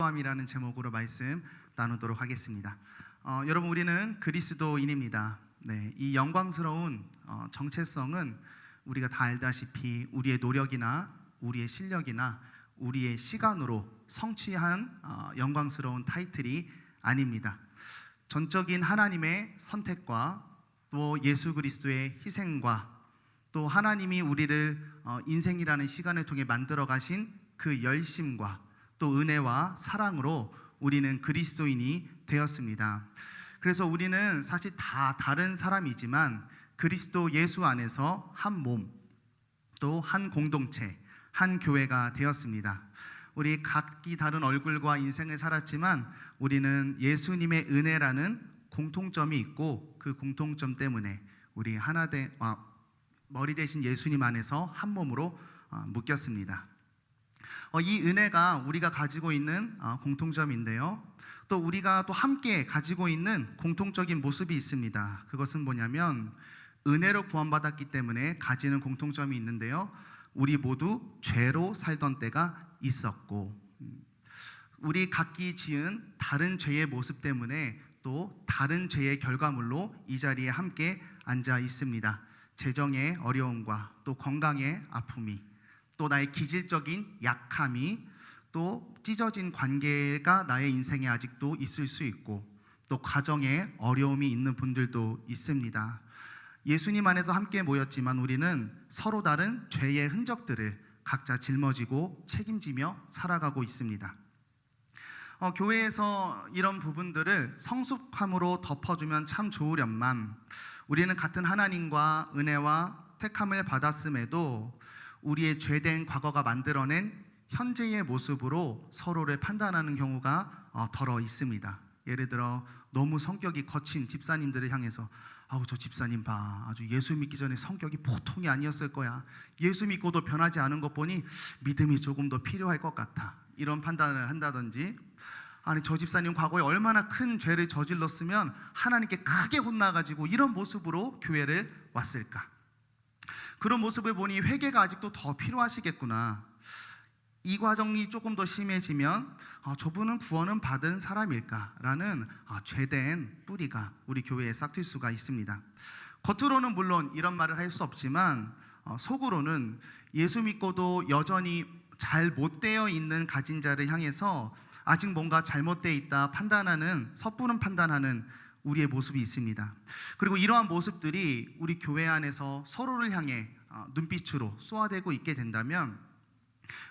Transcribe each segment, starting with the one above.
함이라는 제목으로 말씀 나누도록 하겠습니다. 여러분, 우리는 그리스도인입니다. 네, 이 영광스러운 정체성은 우리가 다 알다시피 우리의 노력이나 우리의 실력이나 우리의 시간으로 성취한 영광스러운 타이틀이 아닙니다. 전적인 하나님의 선택과 또 예수 그리스도의 희생과 또 하나님이 우리를 인생이라는 시간을 통해 만들어 가신 그 열심과 또 은혜와 사랑으로 우리는 그리스도인이 되었습니다. 그래서 우리는 사실 다 다른 사람이지만 그리스도 예수 안에서 한 몸, 또 한 공동체, 한 교회가 되었습니다. 우리 각기 다른 얼굴과 인생을 살았지만 우리는 예수님의 은혜라는 공통점이 있고 그 공통점 때문에 우리 머리 대신 예수님 안에서 한 몸으로 묶였습니다. 이 은혜가 우리가 가지고 있는 공통점인데요. 또 우리가 또 함께 가지고 있는 공통적인 모습이 있습니다. 그것은 뭐냐면 은혜로 구원받았기 때문에 가지는 공통점이 있는데요. 우리 모두 죄로 살던 때가 있었고 우리 각기 지은 다른 죄의 모습 때문에 또 다른 죄의 결과물로 이 자리에 함께 앉아 있습니다. 재정의 어려움과 또 건강의 아픔이 또 나의 기질적인 약함이 또 찢어진 관계가 나의 인생에 아직도 있을 수 있고 또 가정에 어려움이 있는 분들도 있습니다. 예수님 안에서 함께 모였지만 우리는 서로 다른 죄의 흔적들을 각자 짊어지고 책임지며 살아가고 있습니다. 교회에서 이런 부분들을 성숙함으로 덮어주면 참 좋으련만 우리는 같은 하나님과 은혜와 택함을 받았음에도 우리의 죄된 과거가 만들어낸 현재의 모습으로 서로를 판단하는 경우가 덜어 있습니다. 예를 들어 너무 성격이 거친 집사님들을 향해서 저 집사님 봐, 아주 예수 믿기 전에 성격이 보통이 아니었을 거야. 예수 믿고도 변하지 않은 것 보니 믿음이 조금 더 필요할 것 같아. 이런 판단을 한다든지 아니 저 집사님 과거에 얼마나 큰 죄를 저질렀으면 하나님께 크게 혼나가지고 이런 모습으로 교회를 왔을까. 그런 모습을 보니 회개가 아직도 더 필요하시겠구나. 이 과정이 조금 더 심해지면 저분은 구원은 받은 사람일까라는 죄된 뿌리가 우리 교회에 싹틀 수가 있습니다. 겉으로는 물론 이런 말을 할 수 없지만 속으로는 예수 믿고도 여전히 잘 못 되어 있는 가진 자를 향해서 아직 뭔가 잘못되어 있다 판단하는 섣부른 판단하는 우리의 모습이 있습니다. 그리고 이러한 모습들이 우리 교회 안에서 서로를 향해 눈빛으로 쏘아대고 있게 된다면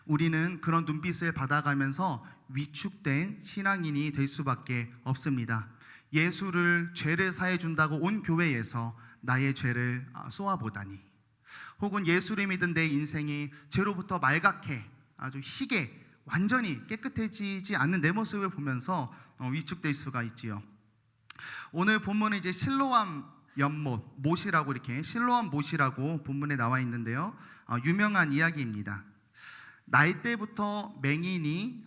우리는 그런 눈빛을 받아가면서 위축된 신앙인이 될 수밖에 없습니다. 예수를 죄를 사해 준다고 온 교회에서 나의 죄를 쏘아보다니, 혹은 예수를 믿은 내 인생이 죄로부터 말갛게 아주 희게 완전히 깨끗해지지 않는 내 모습을 보면서 위축될 수가 있지요. 오늘 본문은 이제 실로암 연못, 못이라고 이렇게 실로암 못이라고 본문에 나와 있는데요. 유명한 이야기입니다. 나이때부터 맹인이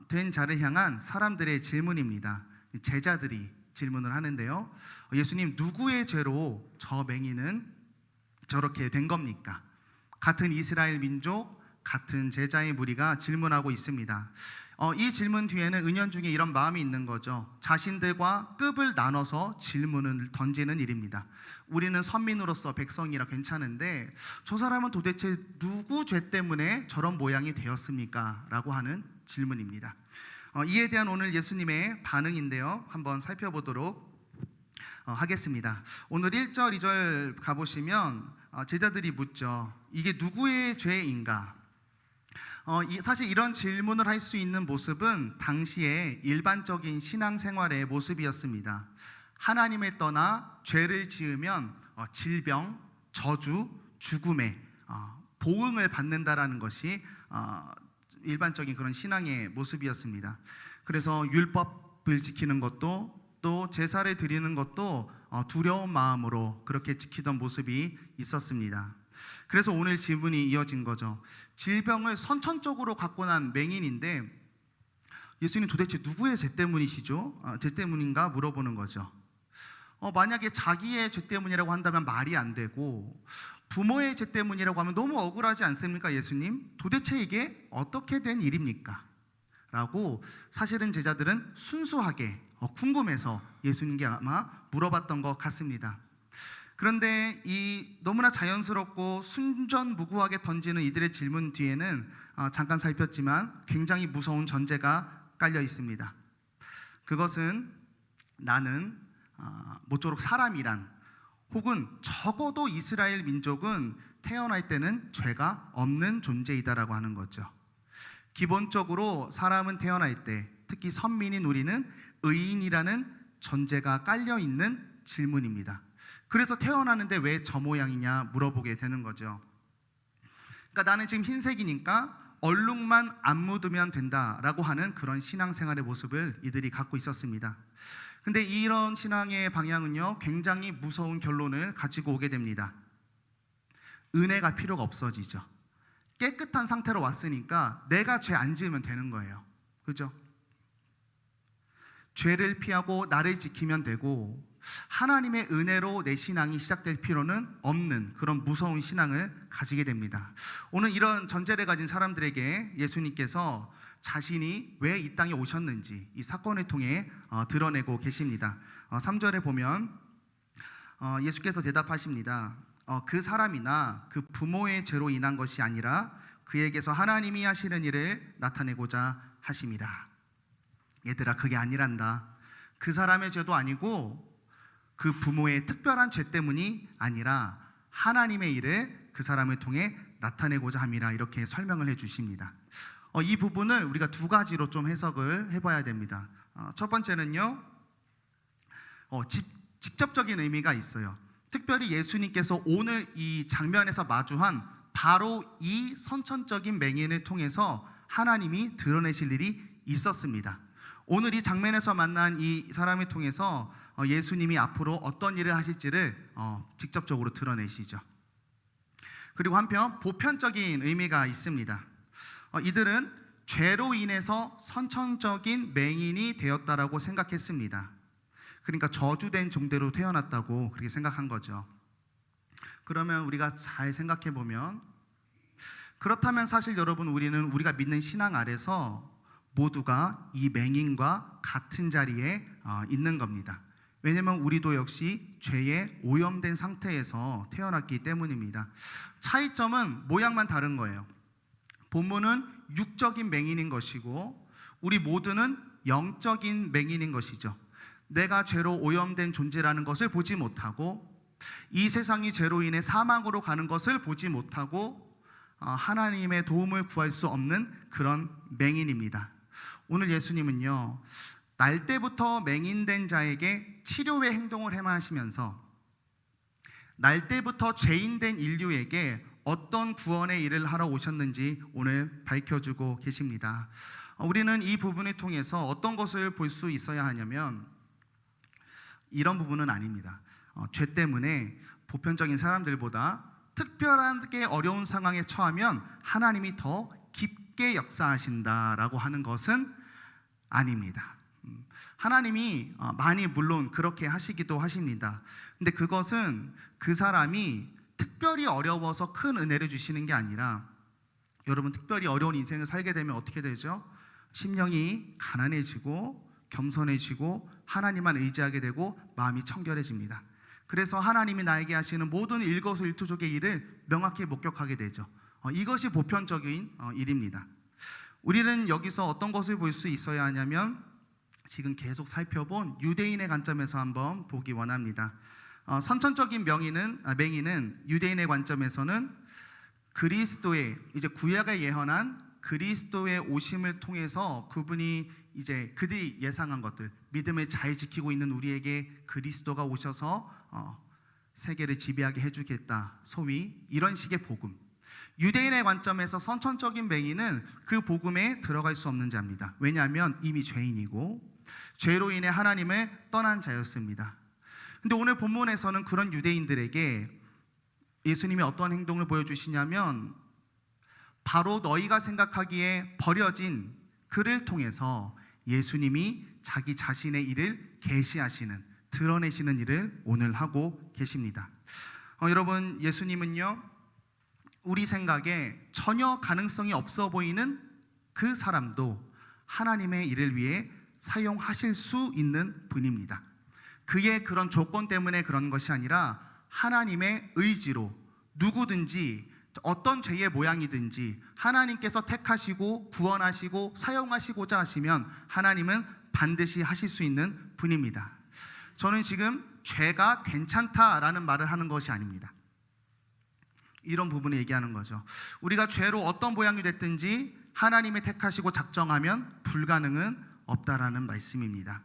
된 자를 향한 사람들의 질문입니다. 제자들이 질문을 하는데요. 예수님, 누구의 죄로 저 맹인은 저렇게 된 겁니까? 같은 이스라엘 민족, 같은 제자의 무리가 질문하고 있습니다. 이 질문 뒤에는 은연중에 이런 마음이 있는 거죠. 자신들과 급을 나눠서 질문을 던지는 일입니다. 우리는 선민으로서 백성이라 괜찮은데 저 사람은 도대체 누구 죄 때문에 저런 모양이 되었습니까? 라고 하는 질문입니다. 이에 대한 오늘 예수님의 반응인데요. 한번 살펴보도록 하겠습니다. 오늘 1절, 2절 가보시면 제자들이 묻죠. 이게 누구의 죄인가? 사실 이런 질문을 할 수 있는 모습은 당시의 일반적인 신앙생활의 모습이었습니다. 하나님을 떠나 죄를 지으면 질병, 저주, 죽음의 보응을 받는다라는 것이 일반적인 그런 신앙의 모습이었습니다. 그래서 율법을 지키는 것도 또 제사를 드리는 것도 두려운 마음으로 그렇게 지키던 모습이 있었습니다. 그래서 오늘 질문이 이어진 거죠. 질병을 선천적으로 갖고 난 맹인인데 예수님 도대체 누구의 죄 때문이시죠? 죄 때문인가 물어보는 거죠. 만약에 자기의 죄 때문이라고 한다면 말이 안 되고 부모의 죄 때문이라고 하면 너무 억울하지 않습니까? 예수님, 도대체 이게 어떻게 된 일입니까? 라고 사실은 제자들은 순수하게 궁금해서 예수님께 아마 물어봤던 것 같습니다. 그런데 이 너무나 자연스럽고 순전무구하게 던지는 이들의 질문 뒤에는 잠깐 살폈지만 굉장히 무서운 전제가 깔려 있습니다. 그것은 나는 모쪼록 사람이란, 혹은 적어도 이스라엘 민족은 태어날 때는 죄가 없는 존재이다라고 하는 거죠. 기본적으로 사람은 태어날 때, 특히 선민인 우리는 의인이라는 전제가 깔려 있는 질문입니다. 그래서 태어나는데 왜 저 모양이냐 물어보게 되는 거죠. 그러니까 나는 지금 흰색이니까 얼룩만 안 묻으면 된다라고 하는 그런 신앙생활의 모습을 이들이 갖고 있었습니다. 근데 이런 신앙의 방향은요, 굉장히 무서운 결론을 가지고 오게 됩니다. 은혜가 필요가 없어지죠. 깨끗한 상태로 왔으니까 내가 죄 안 지으면 되는 거예요. 그죠? 죄를 피하고 나를 지키면 되고, 하나님의 은혜로 내 신앙이 시작될 필요는 없는 그런 무서운 신앙을 가지게 됩니다. 오늘 이런 전제를 가진 사람들에게 예수님께서 자신이 왜 이 땅에 오셨는지 이 사건을 통해 드러내고 계십니다. 3절에 보면 예수께서 대답하십니다. 그 사람이나 그 부모의 죄로 인한 것이 아니라 그에게서 하나님이 하시는 일을 나타내고자 하심이라. 얘들아, 그게 아니란다. 그 사람의 죄도 아니고 그 부모의 특별한 죄 때문이 아니라 하나님의 일을 그 사람을 통해 나타내고자 함이라, 이렇게 설명을 해 주십니다. 이 부분을 우리가 두 가지로 좀 해석을 해봐야 됩니다. 첫 번째는요, 직접적인 의미가 있어요. 특별히 예수님께서 오늘 이 장면에서 마주한 바로 이 선천적인 맹인을 통해서 하나님이 드러내실 일이 있었습니다. 오늘 이 장면에서 만난 이 사람을 통해서 예수님이 앞으로 어떤 일을 하실지를 직접적으로 드러내시죠. 그리고 한편 보편적인 의미가 있습니다. 이들은 죄로 인해서 선천적인 맹인이 되었다라고 생각했습니다. 그러니까 저주된 종대로 태어났다고 그렇게 생각한 거죠. 그러면 우리가 잘 생각해 보면, 그렇다면 사실 여러분, 우리는 우리가 믿는 신앙 아래서 모두가 이 맹인과 같은 자리에 있는 겁니다. 왜냐하면 우리도 역시 죄에 오염된 상태에서 태어났기 때문입니다. 차이점은 모양만 다른 거예요. 본문은 육적인 맹인인 것이고 우리 모두는 영적인 맹인인 것이죠. 내가 죄로 오염된 존재라는 것을 보지 못하고, 이 세상이 죄로 인해 사망으로 가는 것을 보지 못하고, 하나님의 도움을 구할 수 없는 그런 맹인입니다. 오늘 예수님은요, 날 때부터 맹인된 자에게 치료의 행동을 행하시면서 날 때부터 죄인된 인류에게 어떤 구원의 일을 하러 오셨는지 오늘 밝혀주고 계십니다. 우리는 이 부분을 통해서 어떤 것을 볼 수 있어야 하냐면, 이런 부분은 아닙니다. 죄 때문에 보편적인 사람들보다 특별하게 어려운 상황에 처하면 하나님이 더 깊게 역사하신다라고 하는 것은 아닙니다. 하나님이 많이 물론 그렇게 하시기도 하십니다. 근데 그것은 그 사람이 특별히 어려워서 큰 은혜를 주시는 게 아니라, 여러분, 특별히 어려운 인생을 살게 되면 어떻게 되죠? 심령이 가난해지고 겸손해지고 하나님만 의지하게 되고 마음이 청결해집니다. 그래서 하나님이 나에게 하시는 모든 일거수일투족의 일을 명확히 목격하게 되죠. 이것이 보편적인 일입니다. 우리는 여기서 어떤 것을 볼 수 있어야 하냐면, 지금 계속 살펴본 유대인의 관점에서 한번 보기 원합니다. 선천적인 맹인은 유대인의 관점에서는 그리스도의, 이제 구약에 예언한 그리스도의 오심을 통해서 그분이 이제 그들이 예상한 것들, 믿음을 잘 지키고 있는 우리에게 그리스도가 오셔서 세계를 지배하게 해주겠다, 소위 이런 식의 복음. 유대인의 관점에서 선천적인 맹인은 그 복음에 들어갈 수 없는 자입니다. 왜냐하면 이미 죄인이고 죄로 인해 하나님을 떠난 자였습니다. 근데 오늘 본문에서는 그런 유대인들에게 예수님이 어떤 행동을 보여주시냐면, 바로 너희가 생각하기에 버려진 그를 통해서 예수님이 자기 자신의 일을 계시하시는, 드러내시는 일을 오늘 하고 계십니다. 여러분, 예수님은요, 우리 생각에 전혀 가능성이 없어 보이는 그 사람도 하나님의 일을 위해 사용하실 수 있는 분입니다. 그의 그런 조건 때문에 그런 것이 아니라 하나님의 의지로 누구든지 어떤 죄의 모양이든지 하나님께서 택하시고 구원하시고 사용하시고자 하시면 하나님은 반드시 하실 수 있는 분입니다. 저는 지금 죄가 괜찮다라는 말을 하는 것이 아닙니다. 이런 부분을 얘기하는 거죠. 우리가 죄로 어떤 모양이 됐든지 하나님이 택하시고 작정하면 불가능은 없다라는 말씀입니다.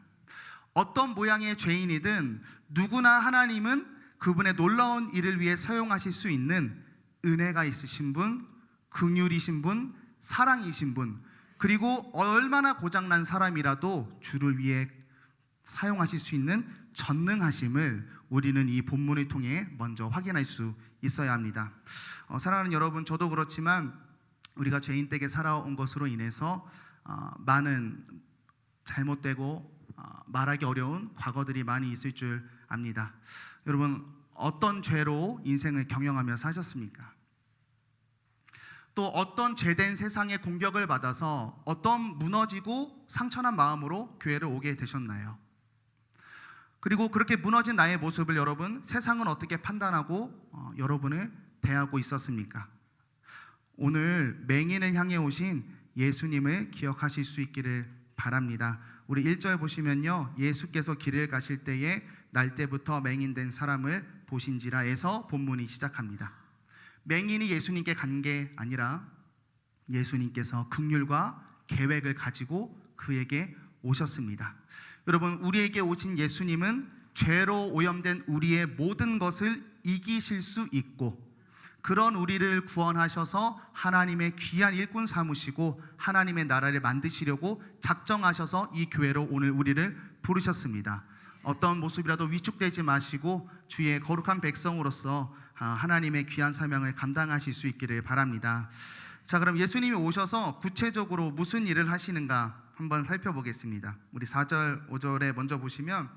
어떤 모양의 죄인이든 누구나 하나님은 그분의 놀라운 일을 위해 사용하실 수 있는 은혜가 있으신 분, 긍휼이신 분, 사랑이신 분, 그리고 얼마나 고장난 사람이라도 주를 위해 사용하실 수 있는 전능하심을 우리는 이 본문을 통해 먼저 확인할 수 있어야 합니다. 사랑하는 여러분, 저도 그렇지만 우리가 죄인 댁에 살아온 것으로 인해서 많은 잘못되고 말하기 어려운 과거들이 많이 있을 줄 압니다. 여러분, 어떤 죄로 인생을 경영하며 사셨습니까? 또 어떤 죄된 세상의 공격을 받아서 어떤 무너지고 상처난 마음으로 교회를 오게 되셨나요? 그리고 그렇게 무너진 나의 모습을 여러분, 세상은 어떻게 판단하고 여러분을 대하고 있었습니까? 오늘 맹인을 향해 오신 예수님을 기억하실 수 있기를 바랍니다. 우리 1절 보시면요, 예수께서 길을 가실 때에 날때부터 맹인된 사람을 보신지라에서 본문이 시작합니다. 맹인이 예수님께 간 게 아니라 예수님께서 긍휼과 계획을 가지고 그에게 오셨습니다. 여러분, 우리에게 오신 예수님은 죄로 오염된 우리의 모든 것을 이기실 수 있고 그런 우리를 구원하셔서 하나님의 귀한 일꾼 삼으시고 하나님의 나라를 만드시려고 작정하셔서 이 교회로 오늘 우리를 부르셨습니다. 어떤 모습이라도 위축되지 마시고 주의 거룩한 백성으로서 하나님의 귀한 사명을 감당하실 수 있기를 바랍니다. 자, 그럼 예수님이 오셔서 구체적으로 무슨 일을 하시는가 한번 살펴보겠습니다. 우리 4절, 5절에 먼저 보시면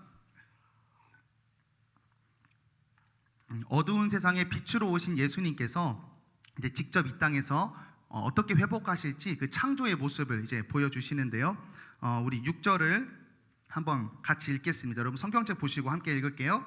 어두운 세상에 빛으로 오신 예수님께서 이제 직접 이 땅에서 어떻게 회복하실지 그 창조의 모습을 이제 보여주시는데요. 우리 6절을 한번 같이 읽겠습니다. 여러분 성경책 보시고 함께 읽을게요.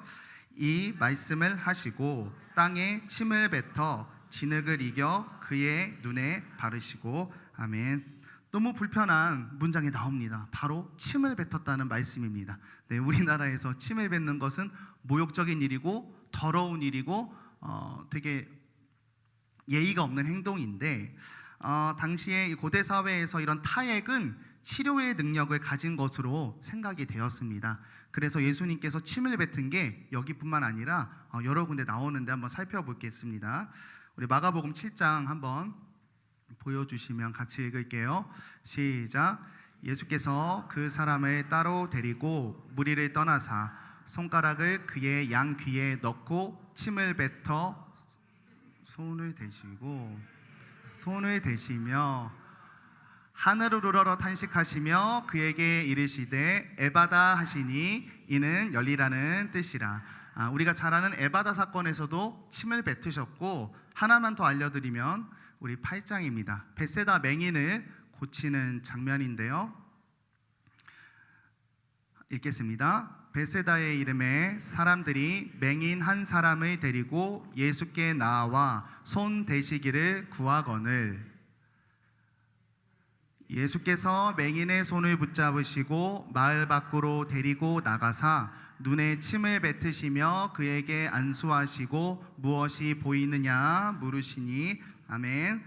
이 말씀을 하시고 땅에 침을 뱉어 진흙을 이겨 그의 눈에 바르시고. 아멘. 너무 불편한 문장이 나옵니다. 바로 침을 뱉었다는 말씀입니다. 네, 우리나라에서 침을 뱉는 것은 모욕적인 일이고 더러운 일이고 되게 예의가 없는 행동인데 당시에 고대 사회에서 이런 타액은 치료의 능력을 가진 것으로 생각이 되었습니다. 그래서 예수님께서 침을 뱉은 게 여기뿐만 아니라 여러 군데 나오는데 한번 살펴보겠습니다. 우리 마가복음 7장 한번 보여주시면 같이 읽을게요. 시작. 예수께서 그 사람을 따로 데리고 무리를 떠나사 손가락을 그의 양 귀에 넣고 침을 뱉어 손을 대시며 하늘을 우러러 탄식하시며 그에게 이르시되 에바다 하시니 이는 열리라는 뜻이라. 우리가 잘 아는 에바다 사건에서도 침을 뱉으셨고, 하나만 더 알려드리면 우리 8장입니다. 벳세다 맹인을 고치는 장면인데요. 읽겠습니다. 벳세다의 이름에 사람들이 맹인 한 사람을 데리고 예수께 나와 손 대시기를 구하거늘 예수께서 맹인의 손을 붙잡으시고 마을 밖으로 데리고 나가사 눈에 침을 뱉으시며 그에게 안수하시고 무엇이 보이느냐 물으시니. 아멘.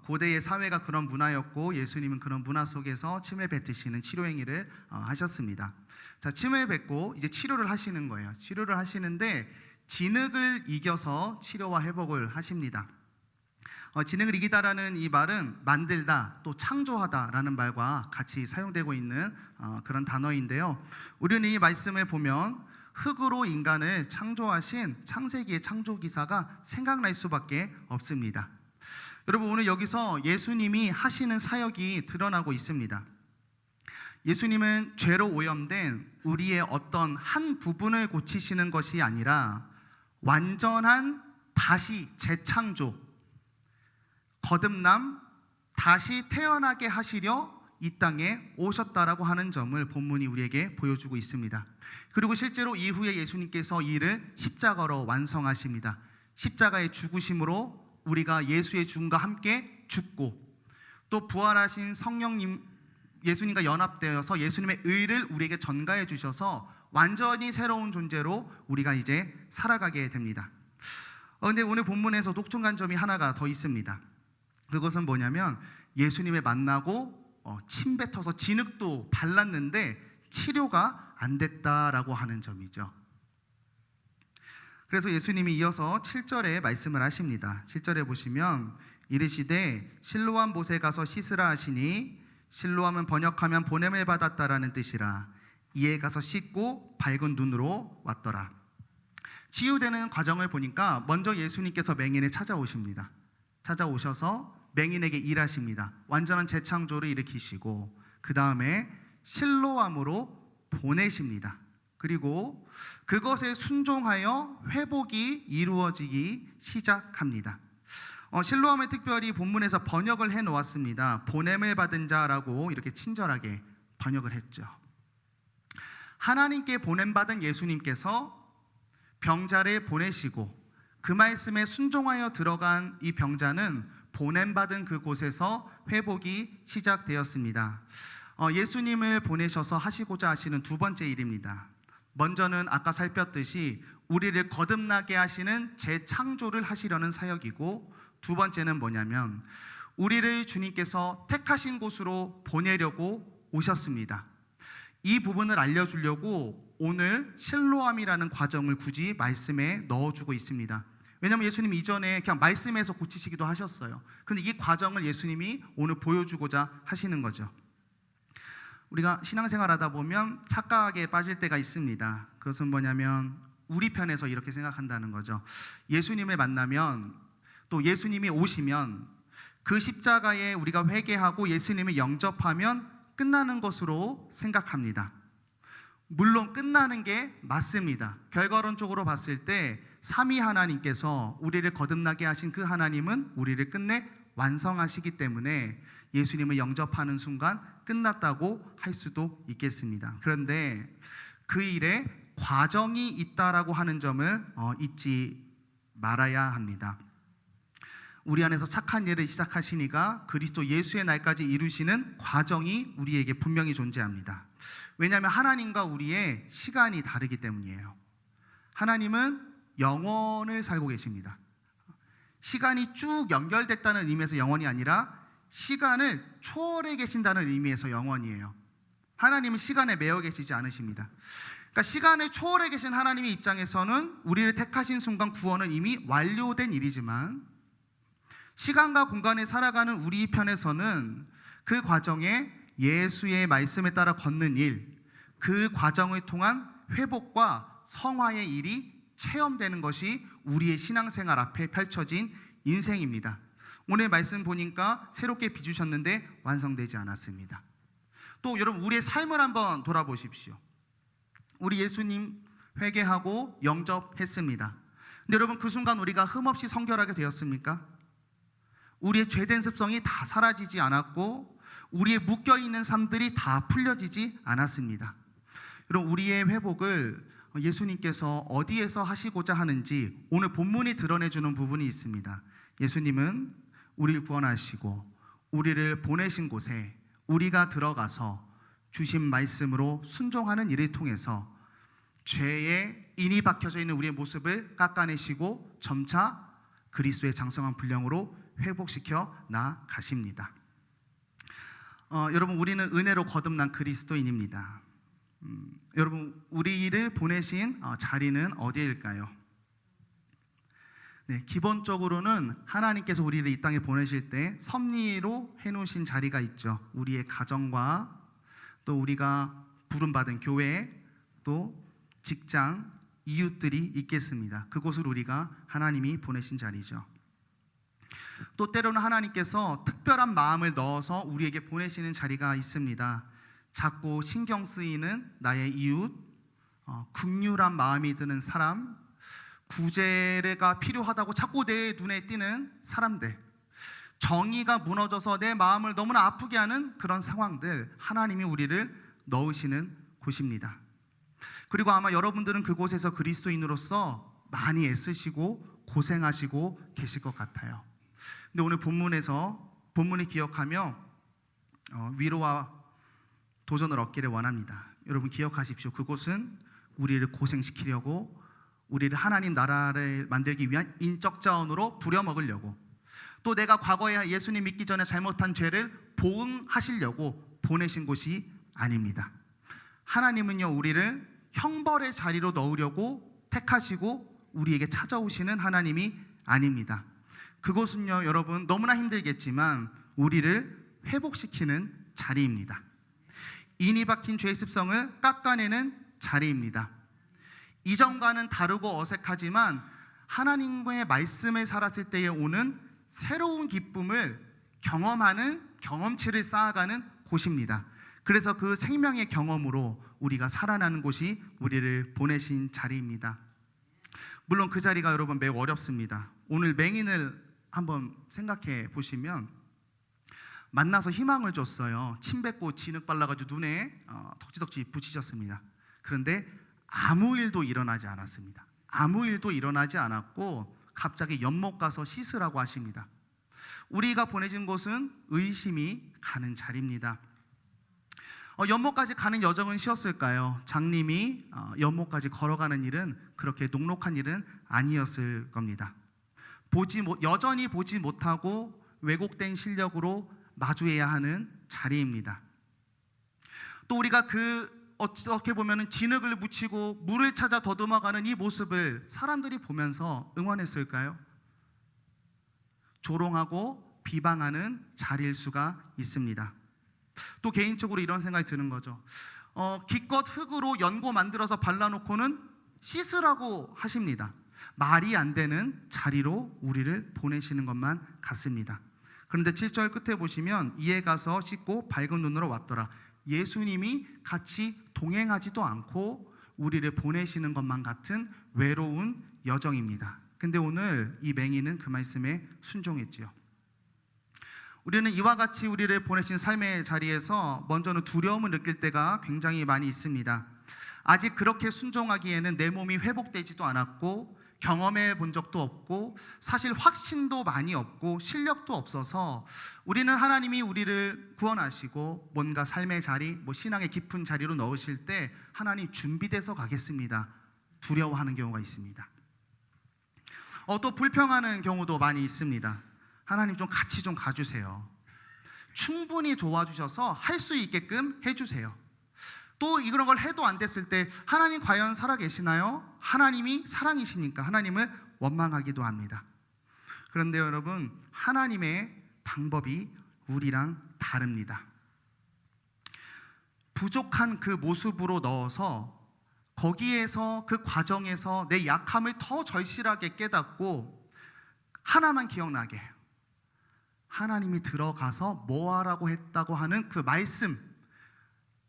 고대의 사회가 그런 문화였고 예수님은 그런 문화 속에서 침을 뱉으시는 치료 행위를 하셨습니다. 자, 침을 뱉고 이제 치료를 하시는 거예요. 치료를 하시는데 진흙을 이겨서 치료와 회복을 하십니다. 진흙을 이기다라는 이 말은 만들다 또 창조하다라는 말과 같이 사용되고 있는 그런 단어인데요. 우리는 이 말씀을 보면 흙으로 인간을 창조하신 창세기의 창조기사가 생각날 수밖에 없습니다. 여러분, 오늘 여기서 예수님이 하시는 사역이 드러나고 있습니다. 예수님은 죄로 오염된 우리의 어떤 한 부분을 고치시는 것이 아니라 완전한 다시 재창조, 거듭남, 다시 태어나게 하시려 이 땅에 오셨다라고 하는 점을 본문이 우리에게 보여주고 있습니다. 그리고 실제로 이후에 예수님께서 이 일을 십자가로 완성하십니다. 십자가의 죽으심으로 우리가 예수의 죽음과 함께 죽고, 또 부활하신 성령님 예수님과 연합되어서 예수님의 의를 우리에게 전가해 주셔서 완전히 새로운 존재로 우리가 이제 살아가게 됩니다. 그런데 오늘 본문에서 독특한 점이 하나가 더 있습니다. 그것은 뭐냐면 예수님을 만나고 침 뱉어서 진흙도 발랐는데 치료가 안 됐다라고 하는 점이죠. 그래서 예수님이 이어서 7절에 말씀을 하십니다. 7절에 보시면 이르시되 실로암 못에 가서 씻으라 하시니, 실로암은 번역하면 보냄을 받았다라는 뜻이라. 이에 가서 씻고 밝은 눈으로 왔더라. 치유되는 과정을 보니까 먼저 예수님께서 맹인을 찾아오십니다. 찾아오셔서 맹인에게 일하십니다. 완전한 재창조를 일으키시고, 그 다음에 실로암으로 보내십니다. 그리고 그것에 순종하여 회복이 이루어지기 시작합니다. 실로암을 특별히 본문에서 번역을 해놓았습니다. 보냄을 받은 자라고 이렇게 친절하게 번역을 했죠. 하나님께 보냄받은 예수님께서 병자를 보내시고 그 말씀에 순종하여 들어간 이 병자는 보냄받은 그곳에서 회복이 시작되었습니다. 예수님을 보내셔서 하시고자 하시는 두 번째 일입니다. 먼저는 아까 살폈듯이 우리를 거듭나게 하시는 재창조를 하시려는 사역이고, 두 번째는 뭐냐면 우리를 주님께서 택하신 곳으로 보내려고 오셨습니다. 이 부분을 알려주려고 오늘 실로암이라는 과정을 굳이 말씀에 넣어주고 있습니다. 왜냐하면 예수님 이전에 그냥 말씀에서 고치시기도 하셨어요. 그런데 이 과정을 예수님이 오늘 보여주고자 하시는 거죠. 우리가 신앙생활 하다 보면 착각에 빠질 때가 있습니다. 그것은 뭐냐면 우리 편에서 이렇게 생각한다는 거죠. 예수님을 만나면, 또 예수님이 오시면 그 십자가에 우리가 회개하고 예수님을 영접하면 끝나는 것으로 생각합니다. 물론 끝나는 게 맞습니다. 결과론적으로 봤을 때 삼위 하나님께서 우리를 거듭나게 하신 그 하나님은 우리를 끝내 완성하시기 때문에 예수님을 영접하는 순간 끝났다고 할 수도 있겠습니다. 그런데 그 일에 과정이 있다라고 하는 점을 잊지 말아야 합니다. 우리 안에서 착한 일을 시작하시니가 그리스도 예수의 날까지 이루시는 과정이 우리에게 분명히 존재합니다. 왜냐하면 하나님과 우리의 시간이 다르기 때문이에요. 하나님은 영원을 살고 계십니다. 시간이 쭉 연결됐다는 의미에서 영원이 아니라 시간을 초월해 계신다는 의미에서 영원이에요. 하나님은 시간에 매여 계시지 않으십니다. 그러니까 시간을 초월해 계신 하나님의 입장에서는 우리를 택하신 순간 구원은 이미 완료된 일이지만, 시간과 공간에 살아가는 우리 편에서는 그 과정에 예수의 말씀에 따라 걷는 일, 그 과정을 통한 회복과 성화의 일이 체험되는 것이 우리의 신앙생활 앞에 펼쳐진 인생입니다. 오늘 말씀 보니까 새롭게 빚으셨는데 완성되지 않았습니다. 또 여러분, 우리의 삶을 한번 돌아보십시오. 우리 예수님 회개하고 영접했습니다. 근데 여러분, 그 순간 우리가 흠없이 성결하게 되었습니까? 우리의 죄된 습성이 다 사라지지 않았고 우리의 묶여있는 삶들이 다 풀려지지 않았습니다. 여러분, 우리의 회복을 예수님께서 어디에서 하시고자 하는지 오늘 본문이 드러내주는 부분이 있습니다. 예수님은 우리를 구원하시고 우리를 보내신 곳에 우리가 들어가서 주신 말씀으로 순종하는 일을 통해서 죄에 인이 박혀져 있는 우리의 모습을 깎아내시고 점차 그리스도의 장성한 분량으로 회복시켜 나가십니다. 여러분, 우리는 은혜로 거듭난 그리스도인입니다. 여러분, 우리를 보내신 자리는 어디일까요? 네, 기본적으로는 하나님께서 우리를 이 땅에 보내실 때 섭리로 해놓으신 자리가 있죠. 우리의 가정과 또 우리가 부름받은 교회, 또 직장, 이웃들이 있겠습니다. 그곳을 우리가 하나님이 보내신 자리죠. 또 때로는 하나님께서 특별한 마음을 넣어서 우리에게 보내시는 자리가 있습니다. 자꾸 신경 쓰이는 나의 이웃, 긍휼한 마음이 드는 사람, 구제가 필요하다고 자꾸 내 눈에 띄는 사람들, 정의가 무너져서 내 마음을 너무나 아프게 하는 그런 상황들, 하나님이 우리를 넣으시는 곳입니다. 그리고 아마 여러분들은 그곳에서 그리스도인으로서 많이 애쓰시고 고생하시고 계실 것 같아요. 근데 오늘 본문을 기억하며 위로와 도전을 얻기를 원합니다. 여러분 기억하십시오. 그곳은 우리를 고생시키려고, 우리를 하나님 나라를 만들기 위한 인적 자원으로 부려먹으려고, 또 내가 과거에 예수님 믿기 전에 잘못한 죄를 보응하시려고 보내신 곳이 아닙니다. 하나님은요, 우리를 형벌의 자리로 넣으려고 택하시고 우리에게 찾아오시는 하나님이 아닙니다. 그곳은요, 여러분 너무나 힘들겠지만 우리를 회복시키는 자리입니다. 인이 박힌 죄의 습성을 깎아내는 자리입니다. 이전과는 다르고 어색하지만 하나님과의 말씀을 살았을 때에 오는 새로운 기쁨을 경험하는, 경험치를 쌓아가는 곳입니다. 그래서 그 생명의 경험으로 우리가 살아나는 곳이 우리를 보내신 자리입니다. 물론 그 자리가 여러분 매우 어렵습니다. 오늘 맹인을 한번 생각해 보시면, 만나서 희망을 줬어요. 침 뱉고 진흙 발라가지고 눈에 덕지덕지 붙이셨습니다. 그런데 아무 일도 일어나지 않았습니다. 아무 일도 일어나지 않았고 갑자기 연못 가서 씻으라고 하십니다. 우리가 보내진 곳은 의심이 가는 자리입니다. 연못까지 가는 여정은 쉬웠을까요? 장님이 연못까지 걸어가는 일은 그렇게 녹록한 일은 아니었을 겁니다. 여전히 보지 못하고 왜곡된 실력으로 마주해야 하는 자리입니다. 또 우리가 어떻게 보면 진흙을 묻히고 물을 찾아 더듬어가는 이 모습을 사람들이 보면서 응원했을까요? 조롱하고 비방하는 자리일 수가 있습니다. 또 개인적으로 이런 생각이 드는 거죠. 기껏 흙으로 연고 만들어서 발라놓고는 씻으라고 하십니다. 말이 안 되는 자리로 우리를 보내시는 것만 같습니다. 그런데 7절 끝에 보시면 이에 가서 씻고 밝은 눈으로 왔더라. 예수님이 같이 동행하지도 않고 우리를 보내시는 것만 같은 외로운 여정입니다. 근데 오늘 이 맹인은 그 말씀에 순종했지요. 우리는 이와 같이 우리를 보내신 삶의 자리에서 먼저는 두려움을 느낄 때가 굉장히 많이 있습니다. 아직 그렇게 순종하기에는 내 몸이 회복되지도 않았고 경험해 본 적도 없고 사실 확신도 많이 없고 실력도 없어서 우리는 하나님이 우리를 구원하시고 뭔가 삶의 자리, 신앙의 깊은 자리로 넣으실 때 하나님 준비돼서 가겠습니다. 두려워하는 경우가 있습니다. 또 불평하는 경우도 많이 있습니다. 하나님 좀 같이 좀 가주세요. 충분히 도와주셔서 할 수 있게끔 해주세요. 또 이런 걸 해도 안 됐을 때 하나님 과연 살아계시나요? 하나님이 사랑이십니까? 하나님을 원망하기도 합니다. 그런데 여러분, 하나님의 방법이 우리랑 다릅니다. 부족한 그 모습으로 넣어서 거기에서 그 과정에서 내 약함을 더 절실하게 깨닫고 하나만 기억나게 해요. 하나님이 들어가서 뭐 하라고 했다고 하는 그 말씀,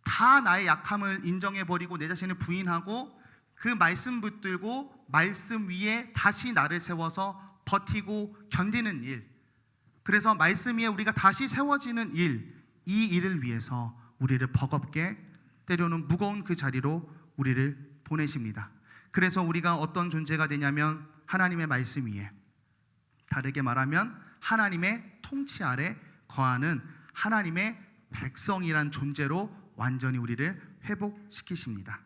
다 나의 약함을 인정해버리고 내 자신을 부인하고 그 말씀 붙들고 말씀 위에 다시 나를 세워서 버티고 견디는 일, 그래서 말씀 위에 우리가 다시 세워지는 일, 이 일을 위해서 우리를 버겁게 때로는 무거운 그 자리로 우리를 보내십니다. 그래서 우리가 어떤 존재가 되냐면 하나님의 말씀 위에, 다르게 말하면 하나님의 통치 아래 거하는 하나님의 백성이란 존재로 완전히 우리를 회복시키십니다.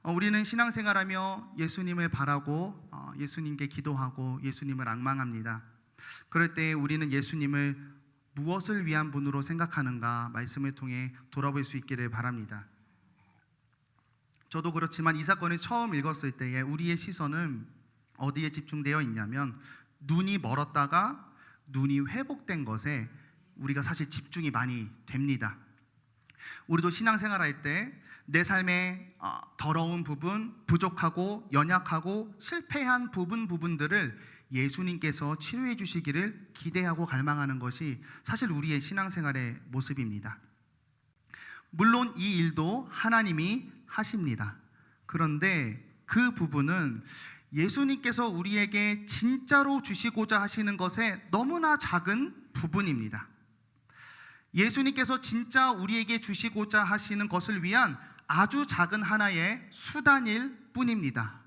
우리는 신앙생활하며 예수님을 바라고 예수님께 기도하고 예수님을 앙망합니다. 그럴 때 우리는 예수님을 무엇을 위한 분으로 생각하는가 말씀을 통해 돌아볼 수 있기를 바랍니다. 저도 그렇지만 이 사건을 처음 읽었을 때에 우리의 시선은 어디에 집중되어 있냐면 눈이 멀었다가 눈이 회복된 것에 우리가 사실 집중이 많이 됩니다. 우리도 신앙생활할 때 내 삶의 더러운 부분, 부족하고 연약하고 실패한 부분들을 예수님께서 치료해 주시기를 기대하고 갈망하는 것이 사실 우리의 신앙생활의 모습입니다. 물론 이 일도 하나님이 하십니다. 그런데 그 부분은 예수님께서 우리에게 진짜로 주시고자 하시는 것에 너무나 작은 부분입니다. 예수님께서 진짜 우리에게 주시고자 하시는 것을 위한 아주 작은 하나의 수단일 뿐입니다.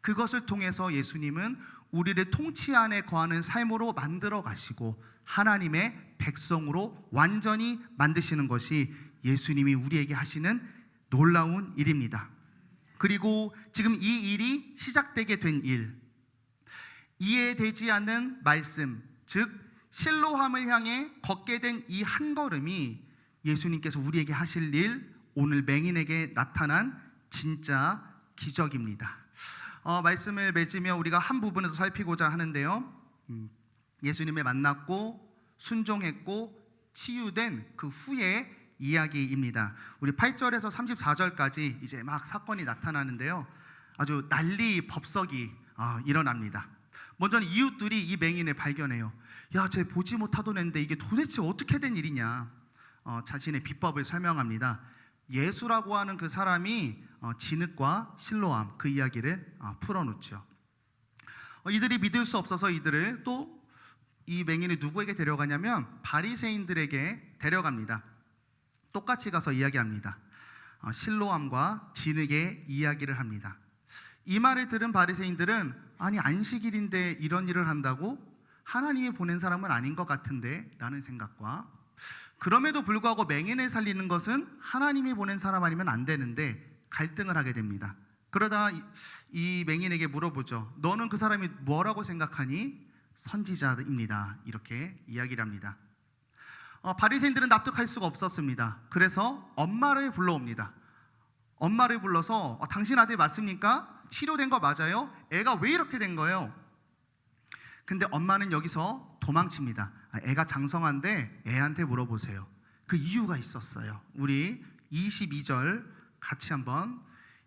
그것을 통해서 예수님은 우리를 통치 안에 거하는 삶으로 만들어 가시고 하나님의 백성으로 완전히 만드시는 것이 예수님이 우리에게 하시는 놀라운 일입니다. 그리고 지금 이 일이 시작되게 된 일, 이해되지 않는 말씀, 즉 실로함을 향해 걷게 된 이 한 걸음이 예수님께서 우리에게 하실 일, 오늘 맹인에게 나타난 진짜 기적입니다. 말씀을 맺으며 우리가 한 부분을 더 살피고자 하는데요, 예수님을 만났고 순종했고 치유된 그 후의 이야기입니다. 우리 8절에서 34절까지 이제 막 사건이 나타나는데요, 아주 난리 법석이 일어납니다. 먼저는 이웃들이 이 맹인을 발견해요. 야, 쟤 보지 못하던 애인데 이게 도대체 어떻게 된 일이냐. 자신의 비법을 설명합니다. 예수라고 하는 그 사람이 진흙과 실로암, 그 이야기를 풀어놓죠. 이들이 믿을 수 없어서 이들을 또 이 맹인을 누구에게 데려가냐면 바리새인들에게 데려갑니다. 똑같이 가서 이야기합니다. 실로암과 진흙의 이야기를 합니다. 이 말을 들은 바리새인들은 아니 안식일인데 이런 일을 한다고? 하나님이 보낸 사람은 아닌 것 같은데 라는 생각과, 그럼에도 불구하고 맹인을 살리는 것은 하나님이 보낸 사람 아니면 안 되는데 갈등을 하게 됩니다. 그러다 이 맹인에게 물어보죠. 너는 그 사람이 뭐라고 생각하니? 선지자입니다. 이렇게 이야기를 합니다. 바리새인들은 납득할 수가 없었습니다. 그래서 엄마를 불러옵니다. 엄마를 불러서 당신 아들 맞습니까? 치료된 거 맞아요? 애가 왜 이렇게 된 거예요? 근데 엄마는 여기서 도망칩니다. 애가 장성한데 애한테 물어보세요. 그 이유가 있었어요. 우리 22절 같이 한번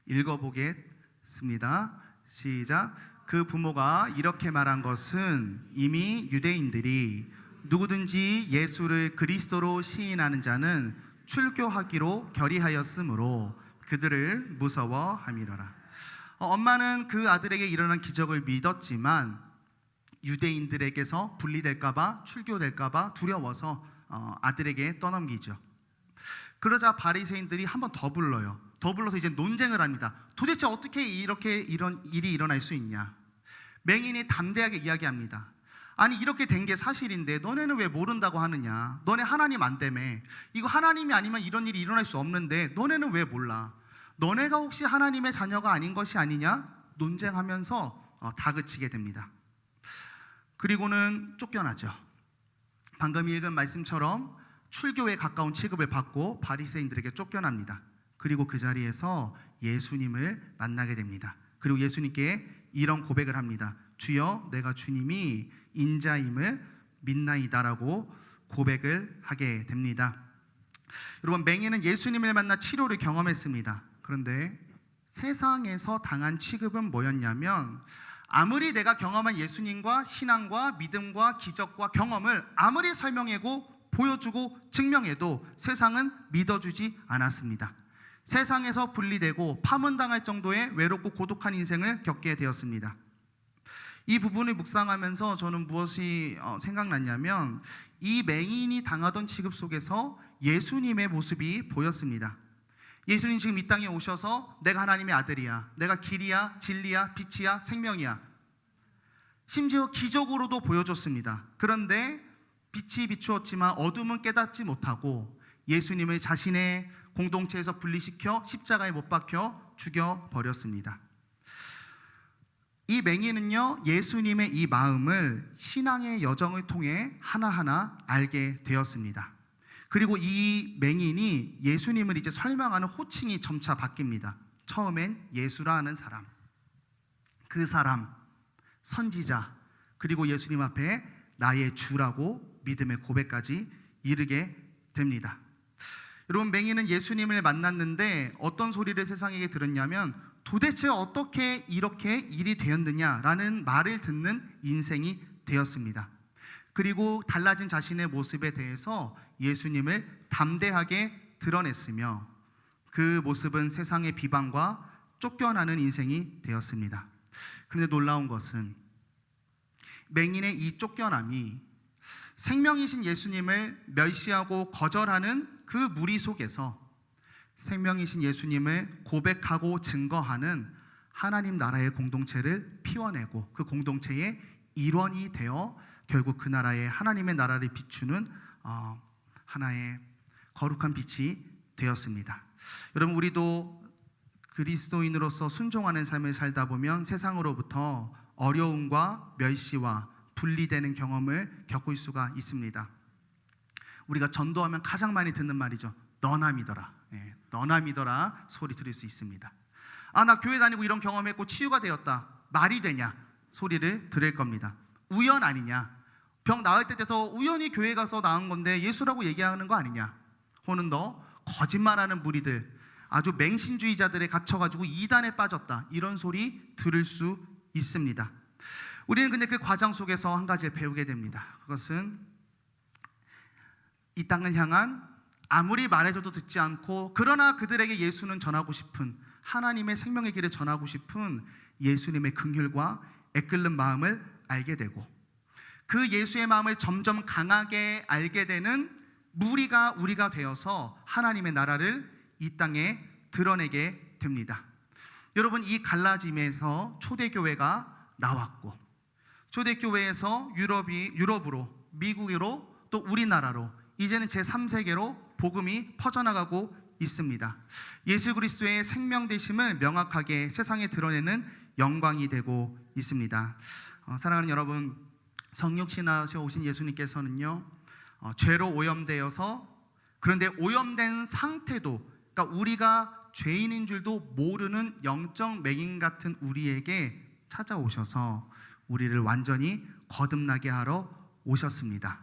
읽어보겠습니다. 시작. 그 부모가 이렇게 말한 것은 이미 유대인들이 누구든지 예수를 그리스도로 시인하는 자는 출교하기로 결의하였으므로 그들을 무서워함이로라. 엄마는 그 아들에게 일어난 기적을 믿었지만 유대인들에게서 분리될까봐, 출교될까봐 두려워서 아들에게 떠넘기죠. 그러자 바리새인들이 한 번 더 불러요. 더 불러서 이제 논쟁을 합니다. 도대체 어떻게 이렇게 이런 일이 일어날 수 있냐? 맹인이 담대하게 이야기합니다. 아니 이렇게 된 게 사실인데 너네는 왜 모른다고 하느냐? 너네 하나님 안 되며, 이거 하나님이 아니면 이런 일이 일어날 수 없는데 너네는 왜 몰라? 너네가 혹시 하나님의 자녀가 아닌 것이 아니냐? 논쟁하면서 다그치게 됩니다. 그리고는 쫓겨나죠. 방금 읽은 말씀처럼 출교에 가까운 취급을 받고 바리새인들에게 쫓겨납니다. 그리고 그 자리에서 예수님을 만나게 됩니다. 그리고 예수님께 이런 고백을 합니다. 주여, 내가 주님이 인자임을 믿나이다라고 고백을 하게 됩니다. 여러분, 맹인은 예수님을 만나 치료를 경험했습니다. 그런데 세상에서 당한 취급은 뭐였냐면, 아무리 내가 경험한 예수님과 신앙과 믿음과 기적과 경험을 아무리 설명하고 보여주고 증명해도 세상은 믿어주지 않았습니다. 세상에서 분리되고 파문당할 정도의 외롭고 고독한 인생을 겪게 되었습니다. 이 부분을 묵상하면서 저는 무엇이 생각났냐면, 이 맹인이 당하던 취급 속에서 예수님의 모습이 보였습니다. 예수님 지금 이 땅에 오셔서 내가 하나님의 아들이야, 내가 길이야, 진리야, 빛이야, 생명이야, 심지어 기적으로도 보여줬습니다. 그런데 빛이 비추었지만 어둠은 깨닫지 못하고 예수님을 자신의 공동체에서 분리시켜 십자가에 못 박혀 죽여버렸습니다. 이 맹인은요, 예수님의 이 마음을 신앙의 여정을 통해 하나하나 알게 되었습니다. 그리고 이 맹인이 예수님을 이제 설명하는 호칭이 점차 바뀝니다. 처음엔 예수라 하는 사람, 그 사람, 선지자, 그리고 예수님 앞에 나의 주라고 믿음의 고백까지 이르게 됩니다. 여러분, 맹인은 예수님을 만났는데 어떤 소리를 세상에게 들었냐면, 도대체 어떻게 이렇게 일이 되었느냐라는 말을 듣는 인생이 되었습니다. 그리고 달라진 자신의 모습에 대해서 예수님을 담대하게 드러냈으며, 그 모습은 세상의 비방과 쫓겨나는 인생이 되었습니다. 그런데 놀라운 것은 맹인의 이 쫓겨남이 생명이신 예수님을 멸시하고 거절하는 그 무리 속에서 생명이신 예수님을 고백하고 증거하는 하나님 나라의 공동체를 피워내고 그 공동체의 일원이 되어 결국 그 나라의 하나님의 나라를 비추는 하나의 거룩한 빛이 되었습니다. 여러분, 우리도 그리스도인으로서 순종하는 삶을 살다 보면 세상으로부터 어려움과 멸시와 분리되는 경험을 겪을 수가 있습니다. 우리가 전도하면 가장 많이 듣는 말이죠. 너나 믿어라. 너나 믿어라 소리 들을 수 있습니다. 나 교회 다니고 이런 경험했고 치유가 되었다. 말이 되냐? 소리를 들을 겁니다. 우연 아니냐? 병 나을 때 돼서 우연히 교회 가서 나은 건데 예수라고 얘기하는 거 아니냐? 혹은 너 거짓말하는 무리들, 아주 맹신주의자들에 갇혀가지고 이단에 빠졌다. 이런 소리 들을 수 있습니다. 우리는 근데 그 과정 속에서 한 가지를 배우게 됩니다. 그것은 이 땅을 향한 아무리 말해줘도 듣지 않고 그러나 그들에게 예수는 전하고 싶은 하나님의 생명의 길을 전하고 싶은 예수님의 긍휼과 애끓는 마음을 알게 되고 그 예수의 마음을 점점 강하게 알게 되는 무리가 우리가 되어서 하나님의 나라를 이 땅에 드러내게 됩니다. 여러분, 이 갈라짐에서 초대교회가 나왔고 초대교회에서 유럽으로 미국으로 또 우리나라로 이제는 제3세계로 복음이 퍼져나가고 있습니다. 예수 그리스도의 생명 되심을 명확하게 세상에 드러내는 영광이 되고 있습니다. 사랑하는 여러분, 성육신하셔 오신 예수님께서는요 죄로 오염되어서 그런데 오염된 상태도 그러니까 우리가 죄인인 줄도 모르는 영적 맹인 같은 우리에게 찾아오셔서 우리를 완전히 거듭나게 하러 오셨습니다.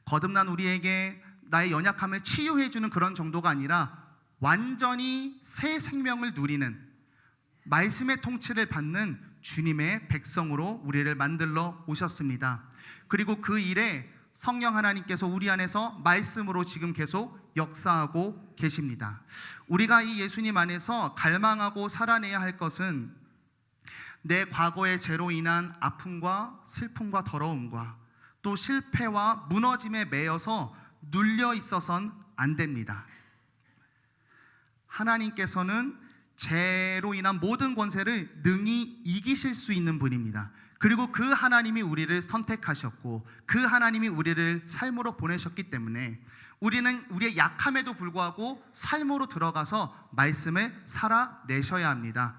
거듭난 우리에게 나의 연약함을 치유해 주는 그런 정도가 아니라 완전히 새 생명을 누리는 말씀의 통치를 받는 주님의 백성으로 우리를 만들러 오셨습니다. 그리고 그 일에 성령 하나님께서 우리 안에서 말씀으로 지금 계속 역사하고 계십니다. 우리가 이 예수님 안에서 갈망하고 살아내야 할 것은 내 과거의 죄로 인한 아픔과 슬픔과 더러움과 또 실패와 무너짐에 매여서 눌려 있어선 안 됩니다. 하나님께서는 죄로 인한 모든 권세를 능히 이기실 수 있는 분입니다. 그리고 그 하나님이 우리를 선택하셨고 그 하나님이 우리를 삶으로 보내셨기 때문에 우리는 우리의 약함에도 불구하고 삶으로 들어가서 말씀을 살아내셔야 합니다.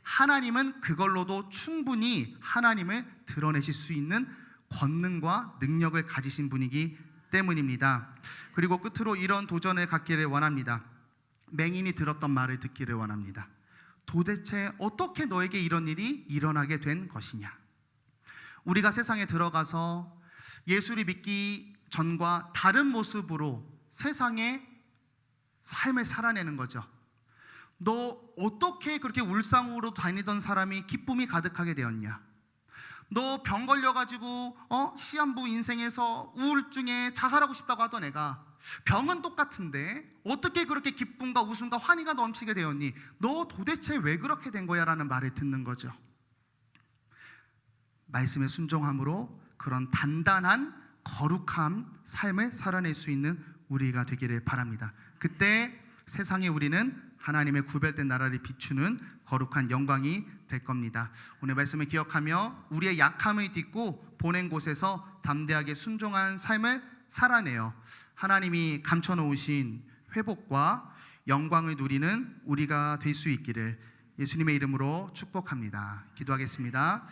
하나님은 그걸로도 충분히 하나님을 드러내실 수 있는 권능과 능력을 가지신 분이기 때문입니다. 그리고 끝으로 이런 도전을 갖기를 원합니다. 맹인이 들었던 말을 듣기를 원합니다. 도대체 어떻게 너에게 이런 일이 일어나게 된 것이냐? 우리가 세상에 들어가서 예수를 믿기 전과 다른 모습으로 세상의 삶을 살아내는 거죠. 너 어떻게 그렇게 울상으로 다니던 사람이 기쁨이 가득하게 되었냐? 너 병 걸려가지고 시한부 인생에서 우울증에 자살하고 싶다고 하던 애가 병은 똑같은데 어떻게 그렇게 기쁨과 웃음과 환희가 넘치게 되었니? 너 도대체 왜 그렇게 된 거야? 라는 말을 듣는 거죠. 말씀에 순종함으로 그런 단단한 거룩한 삶을 살아낼 수 있는 우리가 되기를 바랍니다. 그때 세상에 우리는 하나님의 구별된 나라를 비추는 거룩한 영광이 될 겁니다. 오늘 말씀을 기억하며 우리의 약함을 딛고 보낸 곳에서 담대하게 순종한 삶을 살아내어 하나님이 감춰놓으신 회복과 영광을 누리는 우리가 될 수 있기를 예수님의 이름으로 축복합니다. 기도하겠습니다.